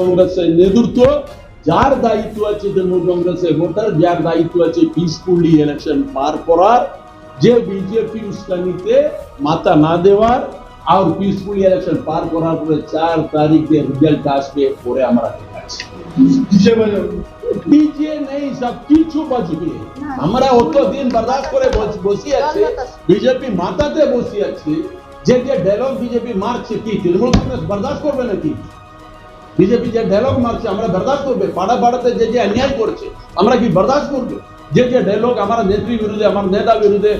কংগ্রেসের নেতৃত্ব যার দায়িত্ব আছে তৃণমূল কংগ্রেসের ভোটার, যার দায়িত্ব আছে পিসফুলি ইলেকশন পার করার, যে বিজেপি উস্কানিতে মাথা না দেওয়ার আর পিসফুলি ইলেকশন পার করার পরে 4 তারিখে রেজাল্ট আসবে পরে আমরা দেখাচ্ছি। ডিজে নেই, সব কিছু বাজবে। আমরা অত দিন বরদাস্ত করে বসে আছি, বিজেপি মাথাতে বসে আছে, যে যে ডায়লগ বিজেপি মারছে কি তৃণমূল কংগ্রেস বরদাস্ত করবে নাকি? বিজেপি যে ডায়লগ মারছে আমরা বরদাস্ত করবে? পাড়া পাড়াতে যে যে অন্যায় করছে আমরা কি বরদাস্ত করবে? যে যে ডায়লগ আমার নেত্রী বিরুদ্ধে, আমার নেতা বিরুদ্ধে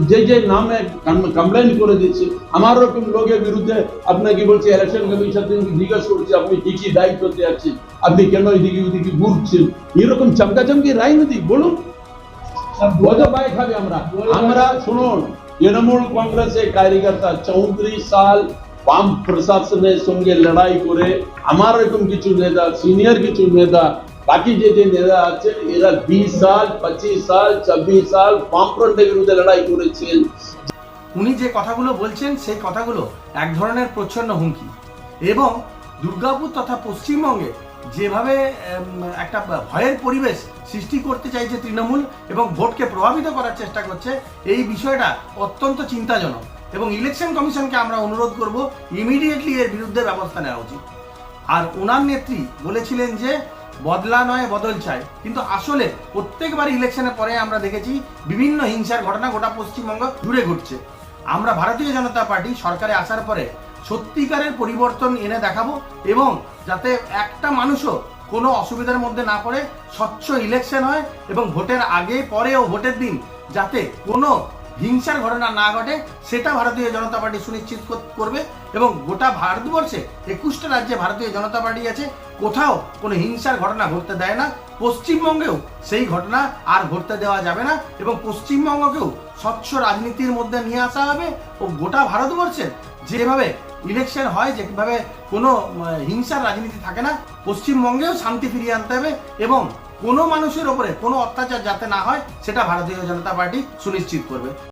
যে যে নামে কমপ্লেন করে দিচ্ছে, আমার রকম লোকের বিরুদ্ধে আপনি কি বলছে ইলেকশন কমিশন জিজ্ঞেস করছে আপনি কি কি দায়িত্বতে আছেন, আপনি কেন এদিকে ওদিকে ঘুরছেন, এরকম চমকাচমকি রাজনীতি বলুন কত পায় খাবে? আমরা শুনুন, তৃণমূল কংগ্রেসের কার্যকর্তা 34 সাল বাম প্রশাসনের সঙ্গে লড়াই করে, আমার এরকম কিছু নেতা, সিনিয়র কিছু নেতা, বাকি যে যে নেতা আছেন এরা 20 সাল 25 সাল 26 সাল বামফ্রন্টের বিরুদ্ধে লড়াই করেছেন। উনি যে কথাগুলো বলছেন সেই কথাগুলো এক ধরনের প্রচ্ছন্ন হুমকি, এবং দুর্গাপুর তথা পশ্চিমবঙ্গে যেভাবে একটা ভয়ের পরিবেশ সৃষ্টি করতে চাইছে তৃণমূল এবং ভোটকে প্রভাবিত করার চেষ্টা করছে, এই বিষয়টা অত্যন্ত চিন্তাজনক। এবং ইলেকশন কমিশনকে আমরা অনুরোধ করব ইমিডিয়েটলি এর বিরুদ্ধে ব্যবস্থা নেওয়া উচিত। আর ওনার নেত্রী বলেছিলেন যে বদলা নয় বদল চাই, কিন্তু আসলে প্রত্যেকবার ইলেকশনের পরে আমরা দেখেছি বিভিন্ন হিংসার ঘটনা গোটা পশ্চিমবঙ্গ জুড়ে ঘটছে। আমরা ভারতীয় জনতা পার্টি সরকারে আসার পরে সত্যিকারের পরিবর্তন এনে দেখাবো, এবং যাতে একটা মানুষও কোনো অসুবিধার মধ্যে না পড়ে স্বচ্ছ ইলেকশন হয়, এবং ভোটের আগে পরে ও ভোটের দিন যাতে কোনো হিংসার ঘটনা না ঘটে সেটা ভারতীয় জনতা পার্টি সুনিশ্চিত করবে। এবং গোটা ভারতবর্ষে 21টা রাজ্যে ভারতীয় জনতা পার্টি আছে, কোথাও কোনো হিংসার ঘটনা ঘটতে দেয় না। পশ্চিমবঙ্গেও সেই ঘটনা আর ঘটতে দেওয়া যাবে না, এবং পশ্চিমবঙ্গকেও স্বচ্ছ রাজনীতির মধ্যে নিয়ে আসা হবে। ও গোটা ভারতবর্ষের যেভাবে ইলেকশন হয়, যেভাবে কোনো হিংসার রাজনীতি থাকে না, পশ্চিমবঙ্গেও শান্তি ফিরিয়ে আনতে হবে, এবং কোনো মানুষের ওপরে কোনো অত্যাচার যাতে না হয় সেটা ভারতীয় জনতা পার্টি সুনিশ্চিত করবে।